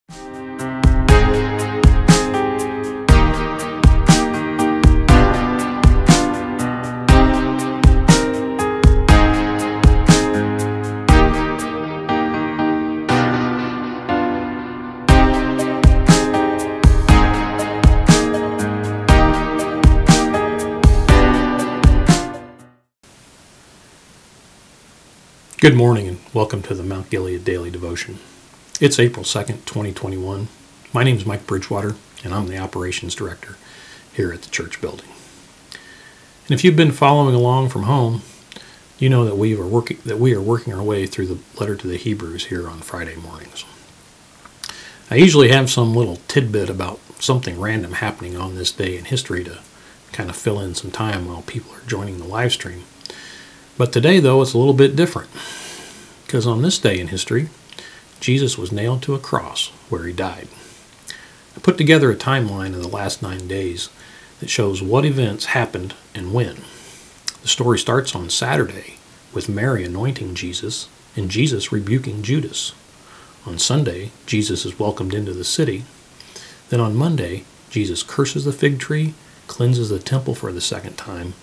Good morning and welcome to the Mount Gilead Daily Devotion. It's April 2nd, 2021. My name is Mike Bridgewater and I'm the Operations Director here at the church building. And if you've been following along from home, you know that we are working our way through the letter to the Hebrews here on Friday mornings. I usually have some little tidbit about something random happening on this day in history to kind of fill in some time while people are joining the live stream. But today, though, it's a little bit different, because on this day in history, Jesus was nailed to a cross where he died. I put together a timeline of the last 9 days that shows what events happened and when. The story starts on Saturday with Mary anointing Jesus and Jesus rebuking Judas. On Sunday, Jesus is welcomed into the city. Then on Monday, Jesus curses the fig tree, cleanses the temple for the second time.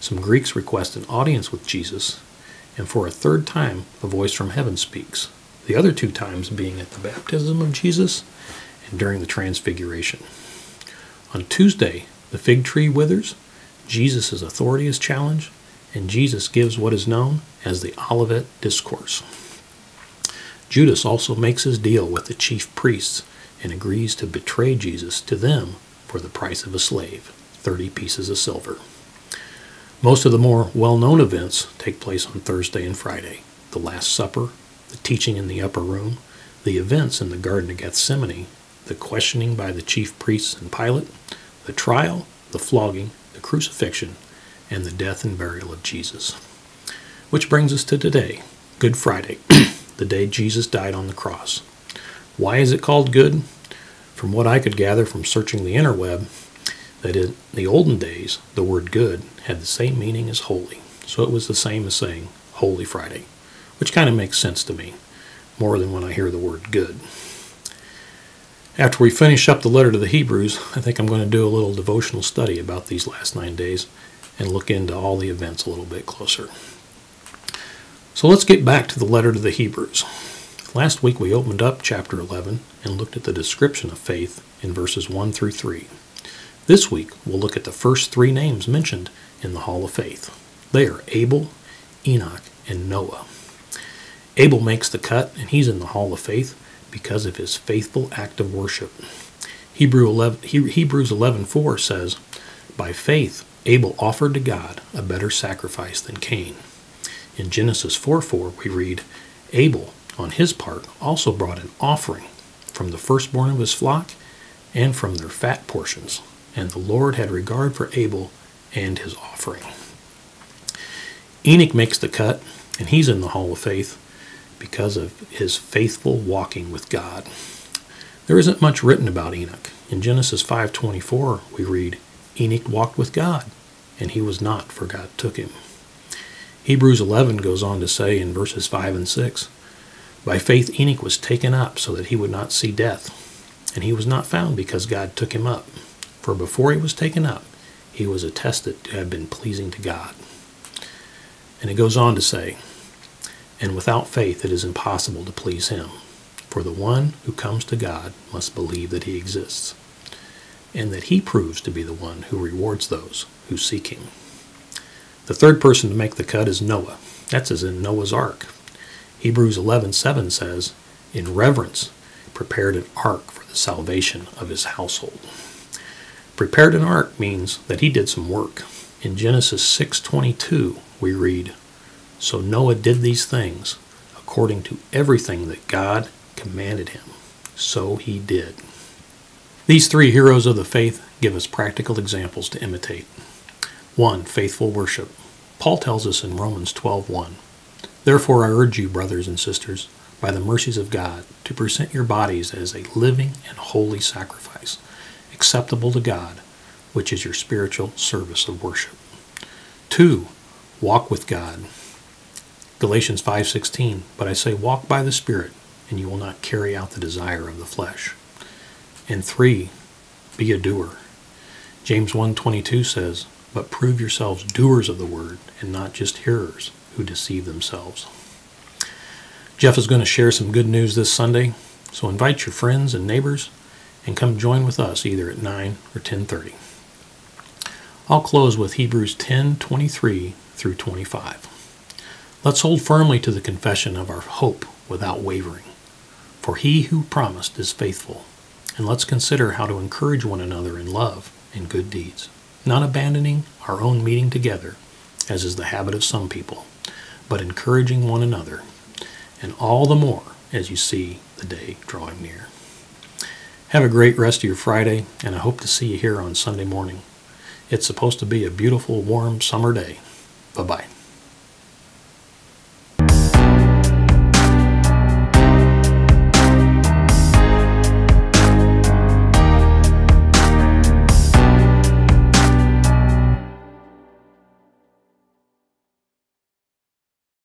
Some Greeks request an audience with Jesus, and for a third time, a voice from heaven speaks, the other 2 times being at the baptism of Jesus and during the transfiguration. On Tuesday, the fig tree withers, Jesus' authority is challenged, and Jesus gives what is known as the Olivet Discourse. Judas also makes his deal with the chief priests and agrees to betray Jesus to them for the price of a slave, 30 pieces of silver. Most of the more well-known events take place on Thursday and Friday. The Last Supper, the teaching in the upper room, the events in the Garden of Gethsemane, the questioning by the chief priests and Pilate, the trial, the flogging, the crucifixion, and the death and burial of Jesus. Which brings us to today, Good Friday, the day Jesus died on the cross. Why is it called good? From what I could gather from searching the interweb, that in the olden days, the word good had the same meaning as holy. So it was the same as saying Holy Friday, which kind of makes sense to me, more than when I hear the word good. After we finish up the letter to the Hebrews, I think I'm going to do a little devotional study about these last 9 days and look into all the events a little bit closer. So let's get back to the letter to the Hebrews. Last week we opened up chapter 11 and looked at the description of faith in verses 1 through 3. This week, we'll look at the first 3 names mentioned in the Hall of Faith. They are Abel, Enoch, and Noah. Abel makes the cut, and he's in the Hall of Faith because of his faithful act of worship. Hebrews 11:4 says, "By faith, Abel offered to God a better sacrifice than Cain." In Genesis 4:4, we read, "Abel, on his part, also brought an offering from the firstborn of his flock and from their fat portions. And the Lord had regard for Abel and his offering." Enoch makes the cut, and he's in the Hall of Faith because of his faithful walking with God. There isn't much written about Enoch. In Genesis 5:24, we read, "Enoch walked with God, and he was not, for God took him." Hebrews 11 goes on to say in verses 5 and 6, "By faith Enoch was taken up so that he would not see death, and he was not found because God took him up. For before he was taken up, he was attested to have been pleasing to God." And it goes on to say, "And without faith it is impossible to please him. For the one who comes to God must believe that he exists, and that he proves to be the one who rewards those who seek him." The third person to make the cut is Noah. That's as in Noah's Ark. Hebrews 11:7 says, "In reverence, prepared an ark for the salvation of his household." Prepared an ark means that he did some work. In Genesis 6:22, we read, "So Noah did these things according to everything that God commanded him. So he did." These 3 heroes of the faith give us practical examples to imitate. 1. Faithful worship. Paul tells us in Romans 12:1, "Therefore I urge you, brothers and sisters, by the mercies of God, to present your bodies as a living and holy sacrifice, acceptable to God, which is your spiritual service of worship." 2. Walk with God. Galatians 5:16, "But I say walk by the Spirit, and you will not carry out the desire of the flesh. And 3, be a doer. James 1:22 says, but prove yourselves doers of the word and not just hearers who deceive themselves. Jeff is going to share some good news this Sunday, so invite your friends and neighbors and come join with us either at 9 or 10:30. I'll close with Hebrews 10:23 through 25. Let's hold firmly to the confession of our hope without wavering, for he who promised is faithful. And let's consider how to encourage one another in love and good deeds, not abandoning our own meeting together, as is the habit of some people, but encouraging one another, and all the more as you see the day drawing near. Have a great rest of your Friday, and I hope to see you here on Sunday morning. It's supposed to be a beautiful, warm summer day. Bye-bye.